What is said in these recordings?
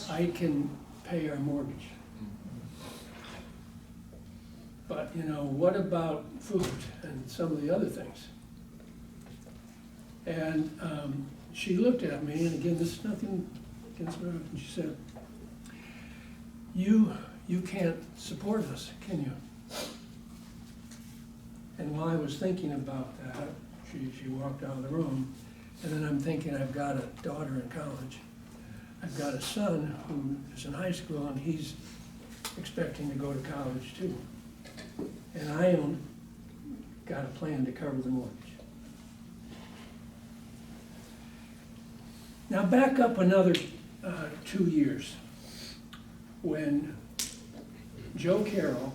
I can pay our mortgage. But, you know, what about food and some of the other things? And she looked at me, and again, this is nothing against her, and she said, you can't support us, can you? And while I was thinking about that, she walked out of the room, and then I'm thinking, I've got a daughter in college. I've got a son who is in high school, and he's expecting to go to college too. And I haven't got a plan to cover the mortgage. Now back up another 2 years, when Joe Carroll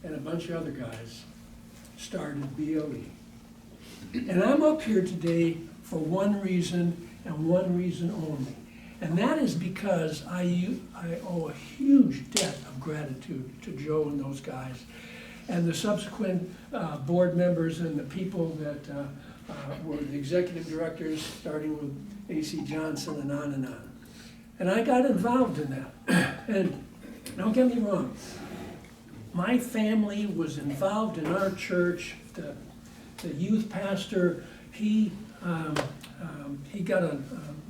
and a bunch of other guys started BLE. And I'm up here today for one reason and one reason only. And that is because I owe a huge debt of gratitude to Joe and those guys, and the subsequent board members and the people that were the executive directors, starting with A.C. Johnson and on and on. And I got involved in that. And don't get me wrong, my family was involved in our church. The youth pastor, he got a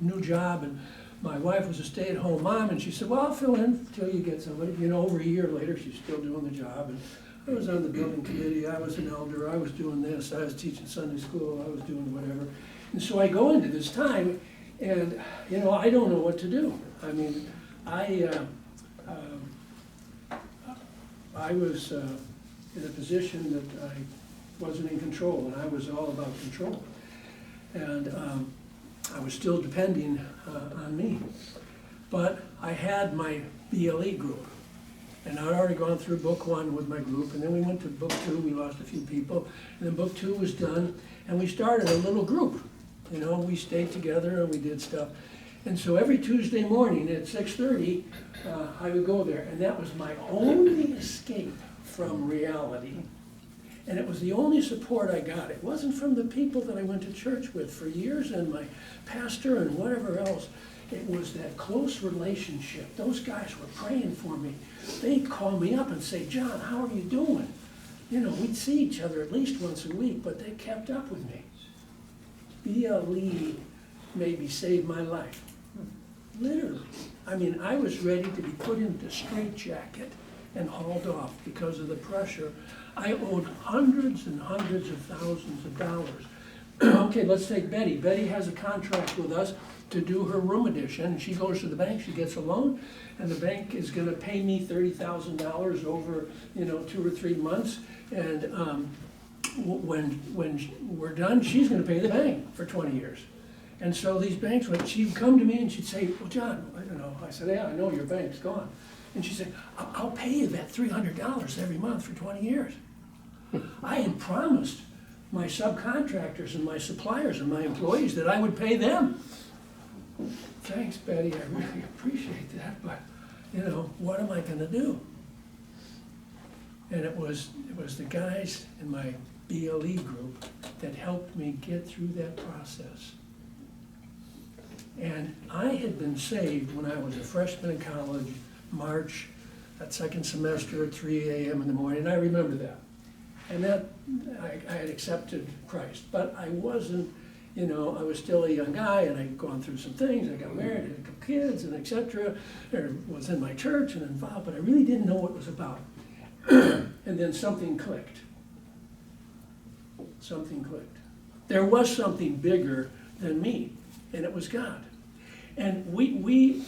new job, and my wife was a stay-at-home mom, and she said, well, I'll fill in until you get somebody. You know, over a year later, she's still doing the job. And I was on the building committee, I was an elder, I was doing this, I was teaching Sunday school, I was doing whatever. And so I go into this time, and, you know, I don't know what to do. I mean, I was in a position that I wasn't in control, and I was all about control. And I was still depending on me. But I had my BLE group, and I'd already gone through book 1 with my group, and then we went to book 2, we lost a few people, and then book 2 was done, and we started a little group. You know, we stayed together and we did stuff. And so every Tuesday morning at 6:30, I would go there, and that was my only escape from reality. And it was the only support I got. It wasn't from the people that I went to church with for years and my pastor and whatever else. It was that close relationship. Those guys were praying for me. They'd call me up and say, John, how are you doing? You know, we'd see each other at least once a week, but they kept up with me. BLE maybe saved my life. Literally. I mean, I was ready to be put into a straitjacket and hauled off because of the pressure. I owed hundreds and hundreds of thousands of dollars. Okay, let's take Betty. Betty has a contract with us to do her room addition. She goes to the bank, she gets a loan, and the bank is gonna pay me $30,000 over, you know, 2 or 3 months. And when we're done, she's gonna pay the bank for 20 years. And so these banks, she'd come to me and she'd say, well, John, you know, I said, yeah, I know your bank's gone. And she said, I'll pay you that $300 every month for 20 years. I had promised my subcontractors and my suppliers and my employees that I would pay them. Thanks, Betty, I really appreciate that, but, you know, what am I gonna do? And it was the guys in my BLE group that helped me get through that process. And I had been saved when I was a freshman in college, March, that second semester at 3 a.m. in the morning, and I remember that. And that, I had accepted Christ, but I wasn't, you know, I was still a young guy, and I'd gone through some things. I got married, had a couple kids, and etc. Or was in my church and involved, but I really didn't know what it was about. And then something clicked. Something clicked. There was something bigger than me, and it was God. And we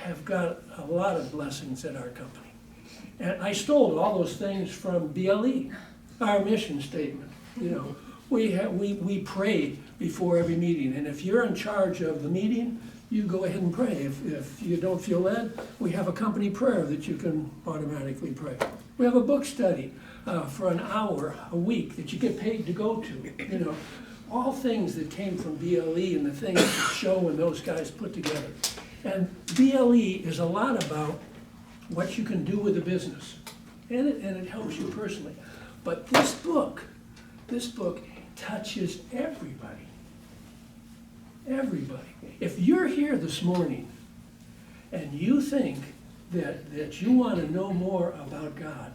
have got a lot of blessings at our company. And I stole all those things from BLE, our mission statement. You know, we pray before every meeting, and if you're in charge of the meeting, you go ahead and pray. If you don't feel led, we have a company prayer that you can automatically pray. We have a book study for an hour a week that you get paid to go to. You know, all things that came from BLE and the things that Joe and those guys put together. And BLE is a lot about what you can do with a business, and it helps you personally. But this book touches everybody. Everybody. If you're here this morning and you think that you want to know more about God,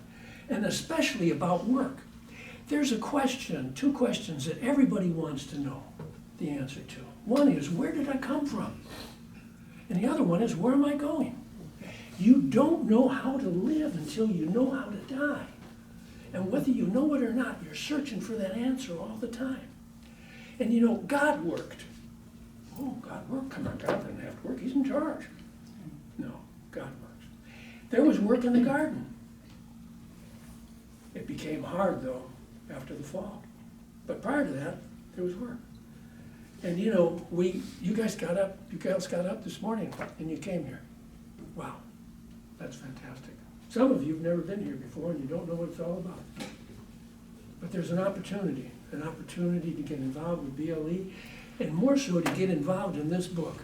and especially about work, there's a question, two questions that everybody wants to know the answer to. One is, where did I come from? And the other one is, where am I going? You don't know how to live until you know how to die. And whether you know it or not, you're searching for that answer all the time. And you know, God worked. Oh, God worked? Come on, God didn't have to work. He's in charge. No, God works. There was work in the garden. It became hard, though, after the fall. But prior to that, there was work. And you know, you guys got up this morning and you came here. Wow, that's fantastic. Some of you have never been here before and you don't know what it's all about. But there's an opportunity to get involved with BLE, and more so to get involved in this book,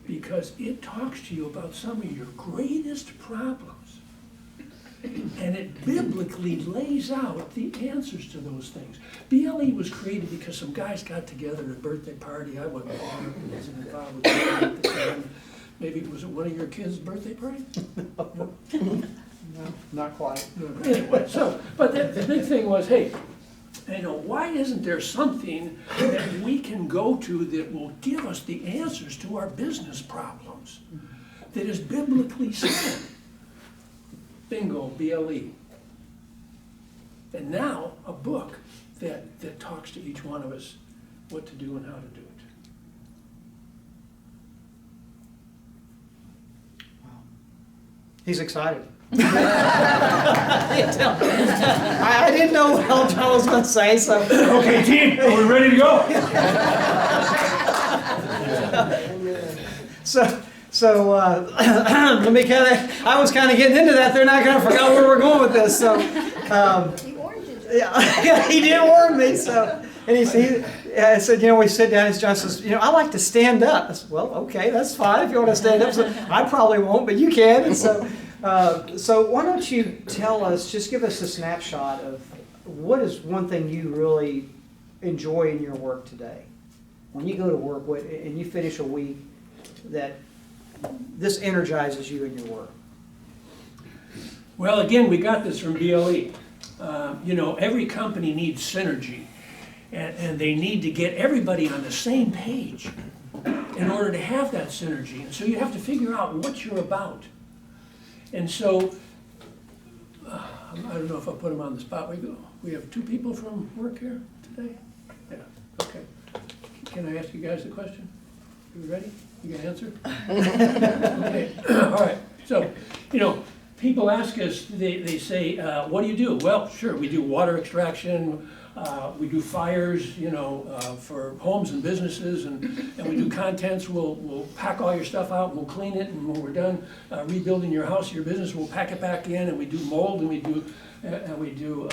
because it talks to you about some of your greatest problems. And it biblically lays out the answers to those things. BLE was created because some guys got together at a birthday party. I wasn't involved with that at the time. Maybe, was it one of your kids' birthday party? No, not quite. Anyway, but the big thing was, hey, you know, why isn't there something that we can go to that will give us the answers to our business problems that is biblically sound? Bingo, BLE. And now a book that talks to each one of us what to do and how to do it. Wow. He's excited. I didn't know what else I was going to say, so. Okay, team, are we ready to go? Let me I was kind of getting into that. They're not going to forget where we're going with this. So, He warned you. yeah, he did warn me. So, and I said, you know, we sit down. And John says, you know, I like to stand up. I said, well, okay, that's fine if you want to stand up. So I probably won't, but you can. And so why don't you tell us? Just give us a snapshot of what is one thing you really enjoy in your work today. When you go to work and you finish a week, that this energizes you in your work. Well, again, we got this from BLE. You know, every company needs synergy, and they need to get everybody on the same page in order to have that synergy. And so you have to figure out what you're about. And so, I don't know if I'll put them on the spot. We have two people from work here today? Yeah, okay. Can I ask you guys a question? You ready? You can answer? Okay, all right. So, you know, people ask us, they say, what do you do? Well, sure, we do water extraction, we do fires, you know, for homes and businesses, and we do contents. We'll pack all your stuff out, and we'll clean it, and when we're done rebuilding your house, your business, we'll pack it back in, and we do mold, and we do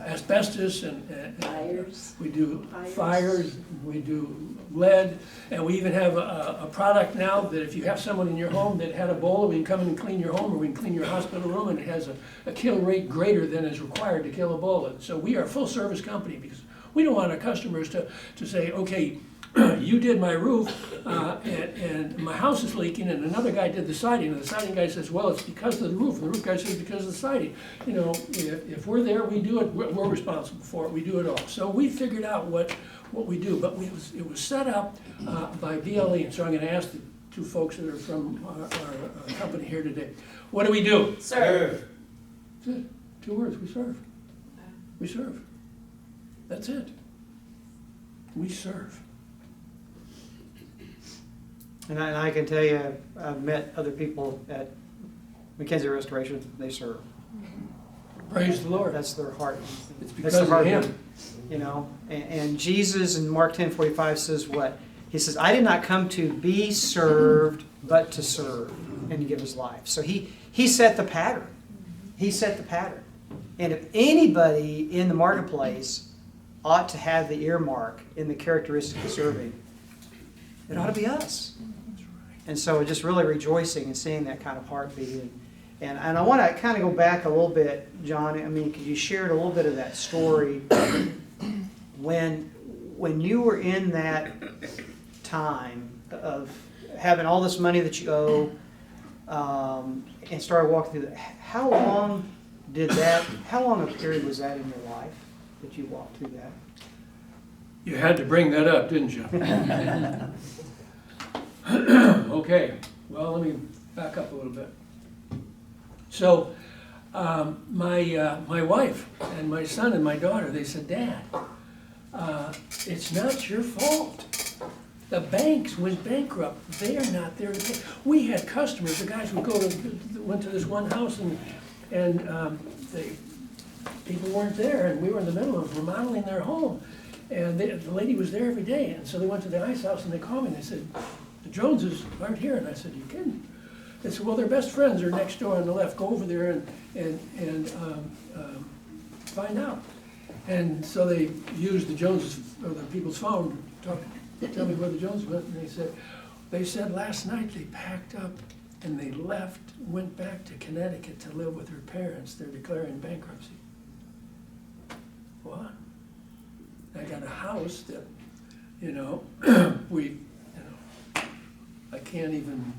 asbestos, and Fires. we do fires, we do lead, and we even have a product now that if you have someone in your home that had Ebola, we can come in and clean your home, or we can clean your hospital room, and it has a kill rate greater than is required to kill Ebola. So we are a full service company because we don't want our customers to say, okay, you did my roof, and my house is leaking, and another guy did the siding, and the siding guy says, well, it's because of the roof, and the roof guy says because of the siding. You know, if we're there, we do it, we're responsible for it, we do it all. So we figured out what we do, but it was set up by BLE, and so I'm gonna ask the two folks that are from our company here today. What do we do? Serve. That's it, 2 words, we serve. We serve. That's it. We serve. And I can tell you, I've met other people at MacKenzie's Restoration. They serve. Praise the Lord. That's their heart. It's That's because their of heartbeat. Him. You know, and Jesus in Mark 10:45 says what? He says, I did not come to be served, but to serve and to give his life. So he set the pattern. He set the pattern. And if anybody in the marketplace ought to have the earmark in the characteristic of serving, it ought to be us. And so just really rejoicing and seeing that kind of heartbeat. And I want to kind of go back a little bit, John. I mean, because you shared a little bit of that story when you were in that time of having all this money that you owe, and started walking through that. How long a period was that in your life that you walked through that? You had to bring that up, didn't you? Okay, well, let me back up a little bit. So, my wife and my son and my daughter, they said, Dad, it's not your fault. The banks went bankrupt. They are not there to pay. We had customers, the guys would went to this one house and people weren't there, and we were in the middle of remodeling their home. And the lady was there every day, and so they went to the ice house and they called me and they said, the Joneses aren't here. And I said, you kidding? They said, well, their best friends are next door on the left. Go over there and find out. And so they used the Joneses, or the people's phone, to tell me where the Joneses went. And they said last night they packed up and they left, went back to Connecticut to live with their parents. They're declaring bankruptcy. What? I got a house that, I can't even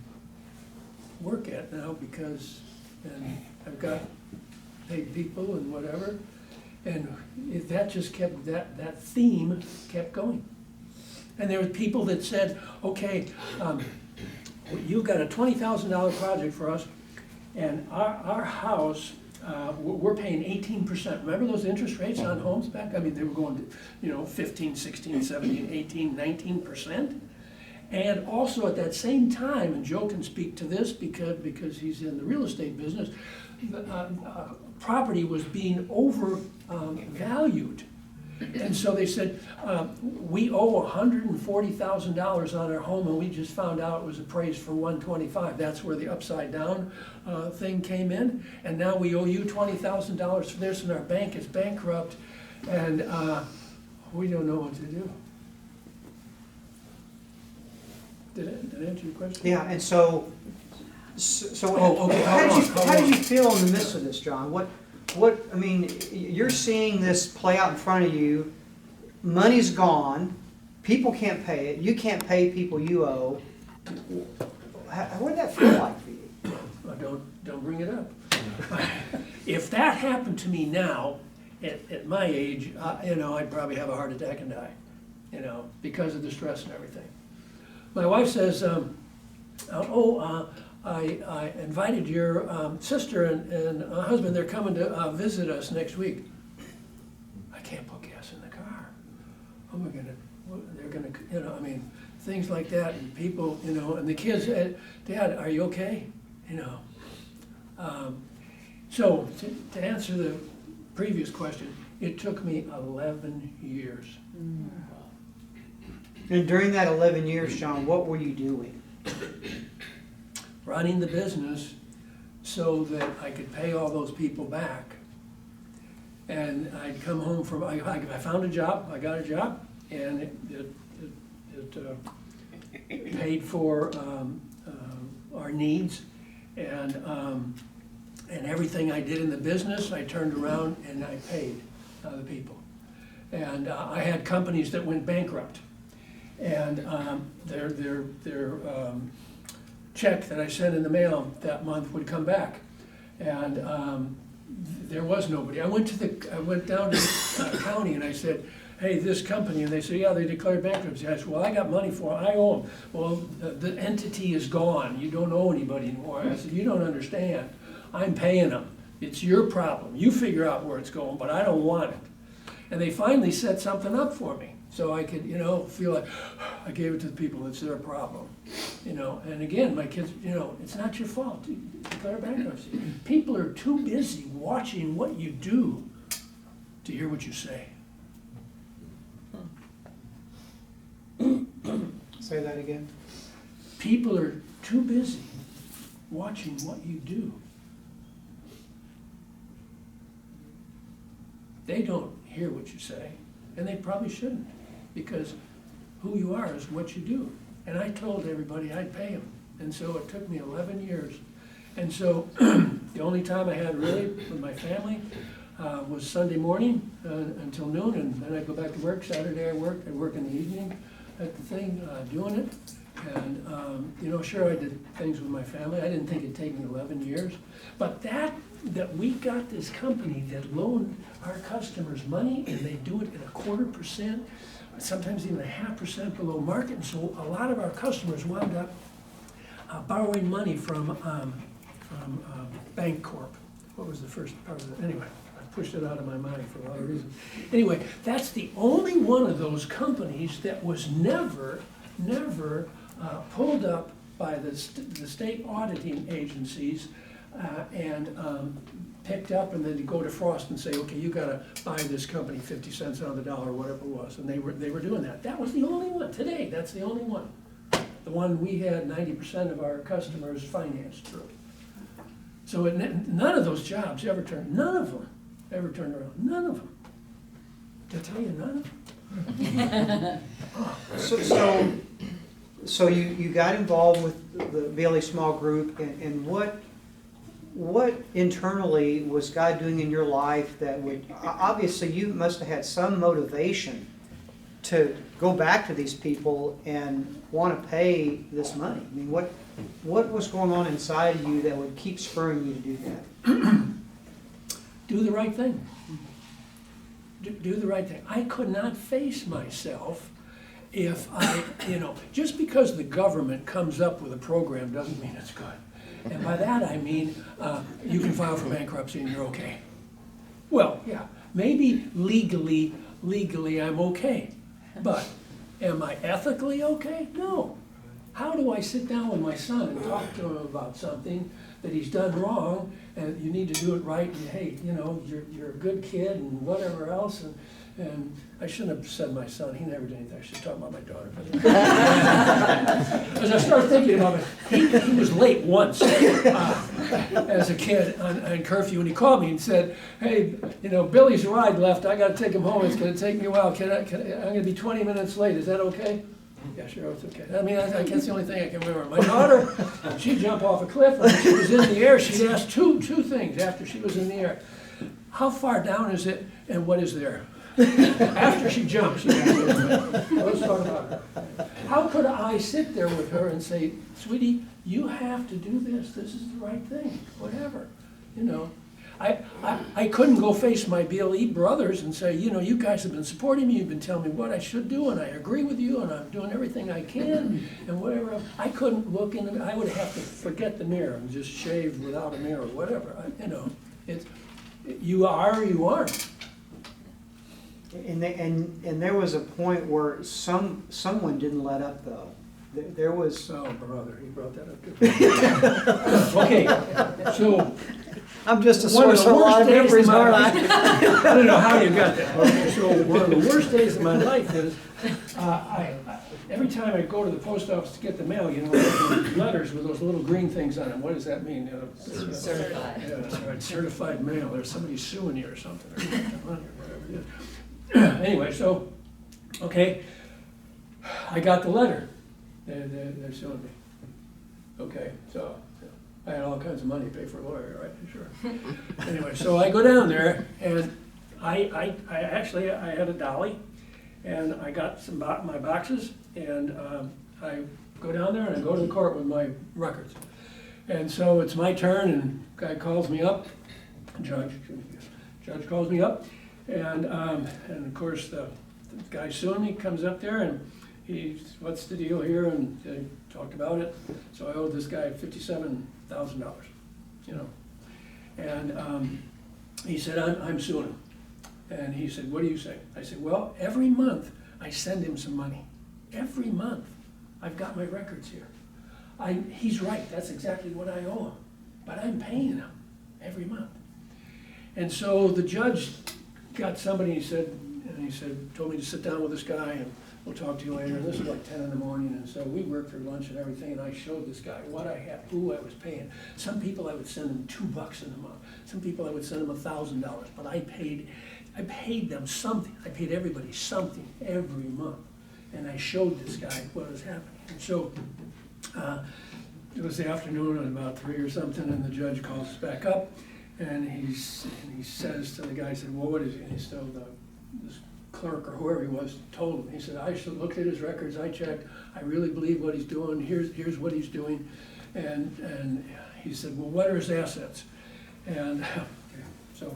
work at now because, and I've got paid people and whatever, and that just kept, that theme kept going. And there were people that said, okay, you've got a $20,000 project for us, and our house, we're paying 18%. Remember those interest rates on homes back? I mean, they were going to, 15, 16, 17, 18, 19%. And also at that same time, and Joe can speak to this because he's in the real estate business, the property was being overvalued. And so they said, we owe $140,000 on our home, and we just found out it was appraised for $125,000. That's where the upside down thing came in. And now we owe you $20,000 for this, and our bank is bankrupt, and we don't know what to do. Did I answer your question? Yeah, and so okay. How did you feel in the midst of this, John? I mean, you're seeing this play out in front of you. Money's gone. People can't pay it. You can't pay people you owe. What did that feel like for you? Don't bring it up. If that happened to me now, at my age, I'd probably have a heart attack and die, because of the stress and everything. My wife says, I invited your sister and husband, they're coming to visit us next week. I can't put gas in the car. They're gonna, things like that, and people, and the kids, Dad, are you okay? So to answer the previous question, it took me 11 years. And during that 11 years, John, what were you doing? Running the business so that I could pay all those people back. And I'd come home from, I found a job, I got a job, and it paid for our needs, and everything I did in the business, I turned around and I paid the people. And I had companies that went bankrupt, and their check that I sent in the mail that month would come back, and there was nobody. I went down to the county and I said, hey, this company, and they said, yeah, they declared bankruptcy. I said, well, I got money for it, I owe them. Well, the entity is gone, you don't owe anybody anymore. I said, you don't understand, I'm paying them. It's your problem, you figure out where it's going, but I don't want it. And they finally set something up for me, so I could, feel like I gave it to the people, it's their problem. And again, my kids, it's not your fault, declare bankruptcy. People are too busy watching what you do to hear what you say. Say that again. People are too busy watching what you do. They don't hear what you say, and they probably shouldn't, because who you are is what you do. And I told everybody I'd pay them, and so it took me 11 years. And so the only time I had really with my family was Sunday morning until noon, and then I'd go back to work. Saturday I work in the evening at the thing, doing it. And, you know, sure, I did things with my family. I didn't think it'd take me 11 years. But that we got this company that loaned our customers money, and they do it at 1/4%, sometimes even 0.5% below market. And so a lot of our customers wound up borrowing money from Bank Corp. What was the first part of it? Anyway, I pushed it out of my mind for a lot of reasons. Anyway, that's the only one of those companies that was never pulled up by the state auditing agencies and picked up, and then to go to Frost and say, okay, you gotta buy this company 50 cents on the dollar, or whatever it was. And they were doing that. That was the only one. Today, that's the only one. The one we had 90% of our customers financed through. So none of those jobs ever turned, none of them ever turned around. None of them. Did I tell you none of them? So you got involved with the BLE Small Group, and what internally was God doing in your life that would, obviously you must have had some motivation to go back to these people and want to pay this money? I mean, what was going on inside of you that would keep spurring you to do that? Do the right thing. Do the right thing. I could not face myself if I, just because the government comes up with a program doesn't mean it's good. And by that I mean, you can file for bankruptcy and you're okay. Well, yeah, maybe legally I'm okay. But am I ethically okay? No. How do I sit down with my son and talk to him about something that he's done wrong, and you need to do it right, and hey, you're a good kid and whatever else, and I shouldn't have said my son, he never did anything, I should talk about my daughter. As I started thinking about it, he was late once as a kid on curfew, and he called me and said, hey, Billy's ride left, I gotta take him home, it's gonna take me a while, I'm gonna be 20 minutes late, is that okay? Yeah, sure, it's okay. I mean, I guess the only thing I can remember. My daughter, she'd jump off a cliff, and when she was in the air, she'd ask two things after she was in the air. How far down is it, and what is there? After she jumped, she asked, let's talk about it. How could I sit there with her and say, sweetie, you have to do this. This is the right thing, whatever, I couldn't go face my BLE brothers and say, you guys have been supporting me, you've been telling me what I should do, and I agree with you, and I'm doing everything I can, and whatever else. I couldn't look in I would have to forget the mirror and just shave without a mirror, whatever. It's you are or you aren't. And there was a point where someone didn't let up, though. There was. Oh, brother, he brought that up. Okay, so. I'm just a source of a lot of memories, aren't I? I don't know how you got that. Okay, so one of the worst days of my life is, every time I go to the post office to get the mail, those letters with those little green things on them. What does that mean? Certified. Yeah, that's right, certified mail. There's somebody suing you or something, or whatever it is. Anyway, so, okay, I got the letter. They're suing me. Okay, so. I had all kinds of money to pay for a lawyer, right? Sure. Anyway, so I go down there, and I actually had a dolly, and I got my boxes, and I go down there and I go to the court with my records. And so it's my turn, and guy calls me up, judge calls me up, and of course the guy suing me comes up there, and what's the deal here? And they talked about it. So I owed this guy $57,000, And he said, I'm suing him. And he said, what do you say? I said, well, every month I send him some money. Every month. I've got my records here. He's right, that's exactly what I owe him. But I'm paying him every month. And so the judge got somebody, he said, told me to sit down with this guy, and we'll talk to you later. And this was like 10 in the morning, and so we worked for lunch and everything, and I showed this guy what I had, who I was paying. Some people I would send them $2 in a month. Some people I would send them $1,000, but I paid them something. I paid everybody something every month. And I showed this guy what was happening. And so it was the afternoon at about 3 or something, and the judge calls us back up, and he says to the guy, he said, well, what is it? And he told this clerk or whoever he was told him. He said, I looked at his records, I checked, I really believe what he's doing, here's what he's doing. And he said, well, what are his assets? And so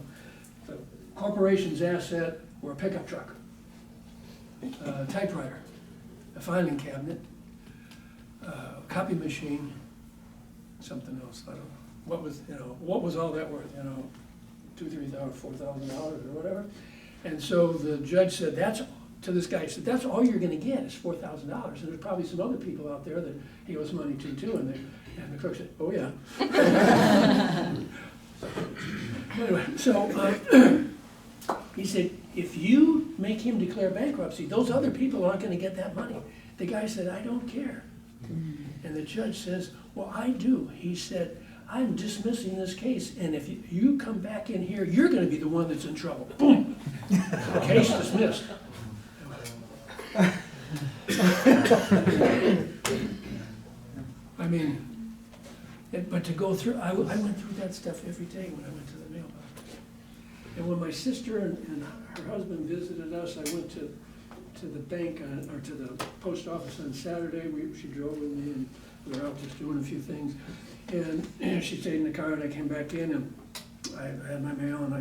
the corporation's asset were a pickup truck, a typewriter, a filing cabinet, a copy machine, something else, I don't know. What was all that worth, $2,000, $3,000, $4,000 or whatever? And so the judge said, to this guy, he said, that's all you're gonna get is $4,000. And there's probably some other people out there that he owes money to too. And the clerk said, oh yeah. Anyway, so he said, if you make him declare bankruptcy, those other people aren't gonna get that money. The guy said, I don't care. And the judge says, well, I do. He said, I'm dismissing this case, and if you come back in here, you're gonna be the one that's in trouble. Boom! Case dismissed. I mean, but to go through, I went through that stuff every day when I went to the mailbox. And when my sister and her husband visited us, I went to the bank, or to the post office on Saturday. She drove with me, and we were out just doing a few things. And she stayed in the car, and I came back in, and I had my mail, and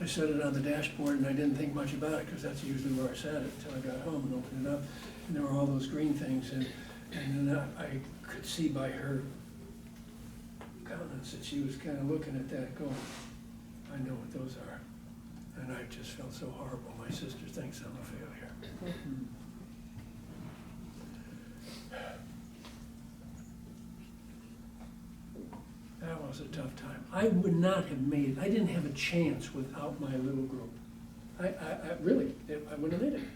I set it on the dashboard, and I didn't think much about it, because that's usually where I set it until I got home and opened it up. And there were all those green things, and then I could see by her countenance that she was kind of looking at that going, I know what those are. And I just felt so horrible. My sister thinks I'm a failure. That was a tough time. I would not have made, I didn't have a chance without my little group. I really, I wouldn't have made it.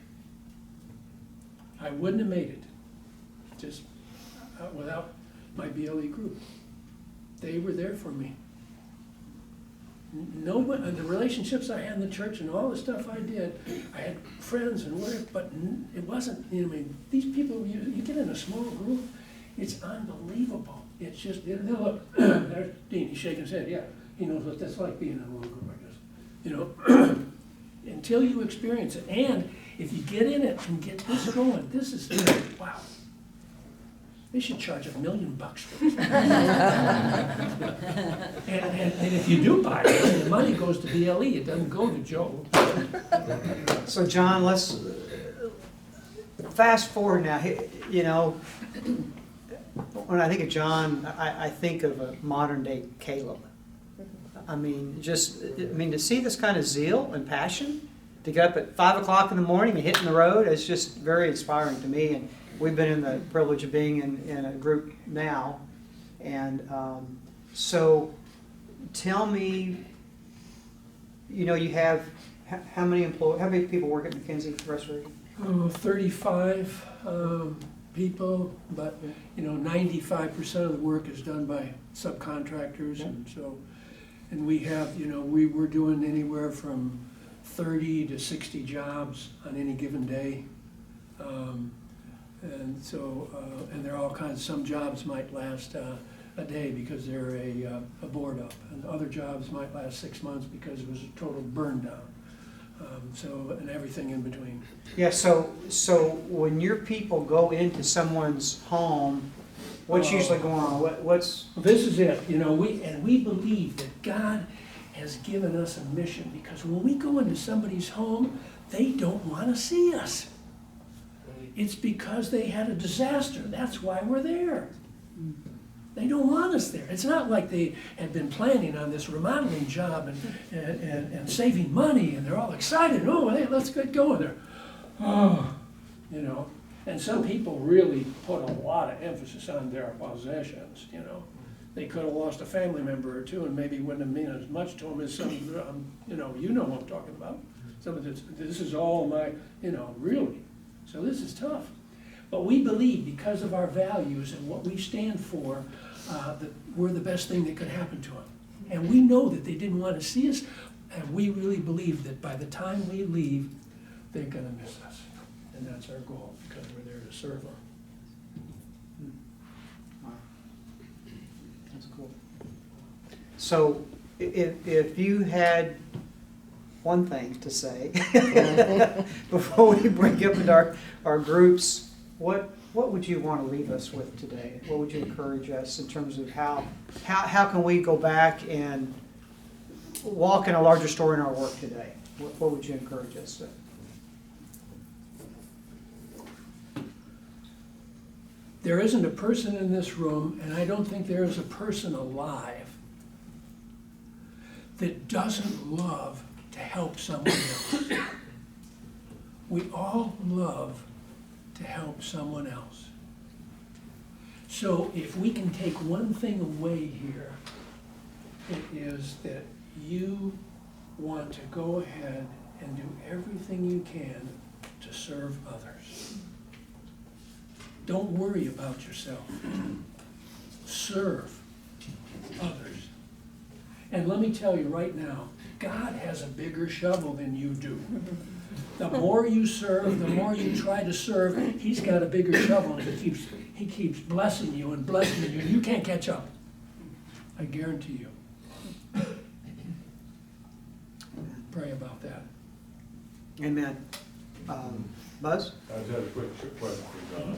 I wouldn't have made it, just without my BLE group. They were there for me. Nobody, the relationships I had in the church and all the stuff I did, I had friends and whatever, but it wasn't, I mean, these people, you get in a small group, it's unbelievable. It's just, look, there's Dean, he's shaking his head, yeah, he knows what that's like being in a little group, I guess. Until you experience it, and if you get in it and get this going, this is, wow. They should charge $1 million for it. and if you do buy it, the money goes to BLE, it doesn't go to Joe. So John, let's fast forward now. When I think of John, I think of a modern day Caleb. I mean, to see this kind of zeal and passion, to get up at 5 o'clock in the morning and hitting the road, is just very inspiring to me. And we've been in the privilege of being in a group now. And so tell me, you have, how many people work at MacKenzie's Restoration? 35 people, but 95% of the work is done by subcontractors, and we have, we're doing anywhere from 30 to 60 jobs on any given day. And they're all kinds, some jobs might last a day because they're a board up, and other jobs might last 6 months because it was a total burn down. And everything in between. Yeah, so when your people go into someone's home, what's usually going on? What's This is it, we believe that God has given us a mission, because when we go into somebody's home, they don't want to see us. It's because they had a disaster. That's why we're there. They don't want us there. It's not like they had been planning on this remodeling job and saving money, and they're all excited. Oh, hey, let's get going there. Oh, And some people really put a lot of emphasis on their possessions, They could have lost a family member or two, and maybe wouldn't have meant as much to them as some, you know what I'm talking about. Some of this is all my, really. So this is tough. But we believe, because of our values and what we stand for, that we're the best thing that could happen to them. And we know that they didn't want to see us, and we really believe that by the time we leave, they're going to miss us. And that's our goal, because we're there to serve them. Wow. That's cool. So if you had one thing to say before we break up into our groups. What would you want to leave us with today? What would you encourage us in terms of how can we go back and walk in a larger story in our work today? What would you encourage us with? There isn't a person in this room, and I don't think there is a person alive, that doesn't love to help someone else. We all love to help someone else. So if we can take one thing away here, it is that you want to go ahead and do everything you can to serve others. Don't worry about yourself. Serve others. And let me tell you right now, God has a bigger shovel than you do. The more you serve, the more you try to serve, He's got a bigger shovel, and He keeps blessing you and blessing you, and you can't catch up. I guarantee you. Pray about that. Amen. Buzz? I just had a quick question for John.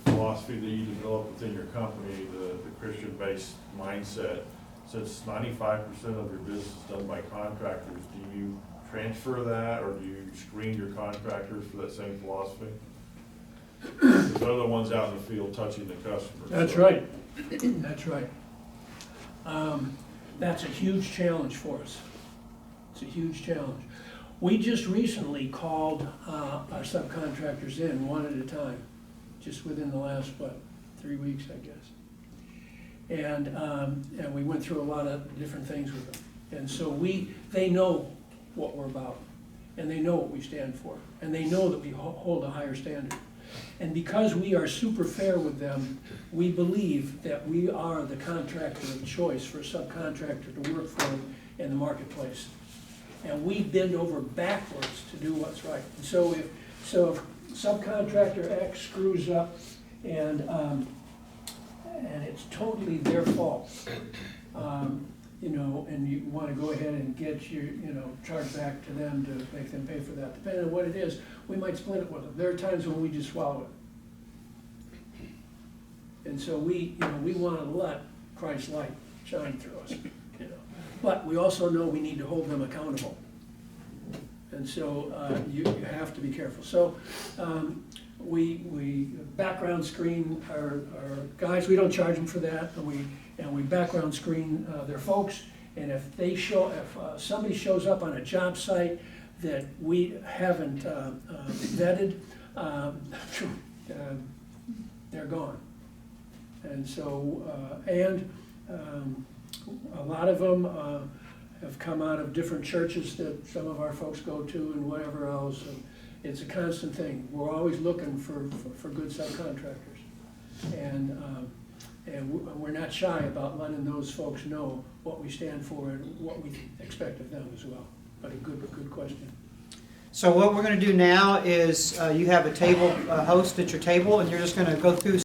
Philosophy that you developed within your company, the Christian-based mindset, since 95% of your business is done by contractors, do you transfer that, or do you screen your contractors for that same philosophy? Because they're the ones out in the field touching the customers. That's right. That's right. That's a huge challenge for us. It's a huge challenge. We just recently called our subcontractors in one at a time, just within the last, 3 weeks, I guess. And we went through a lot of different things with them. And so they know what we're about, and they know what we stand for, and they know that we hold a higher standard. And because we are super fair with them, we believe that we are the contractor of choice for a subcontractor to work for in the marketplace. And we bend over backwards to do what's right. And so if subcontractor X screws up and it's totally their fault, and you want to go ahead and get your, charge back to them to make them pay for that. Depending on what it is, we might split it with them. There are times when we just swallow it. And so we want to let Christ's light shine through us, But we also know we need to hold them accountable. And so you have to be careful. So we background screen our guys. We don't charge them for that, and we background screen their folks. And if somebody shows up on a job site that we haven't vetted, they're gone. And so a lot of them have come out of different churches that some of our folks go to and whatever else. And it's a constant thing. We're always looking for good subcontractors. And we're not shy about letting those folks know what we stand for and what we expect of them as well. But a good question. So what we're going to do now is you have a table host at your table, and you're just going to go through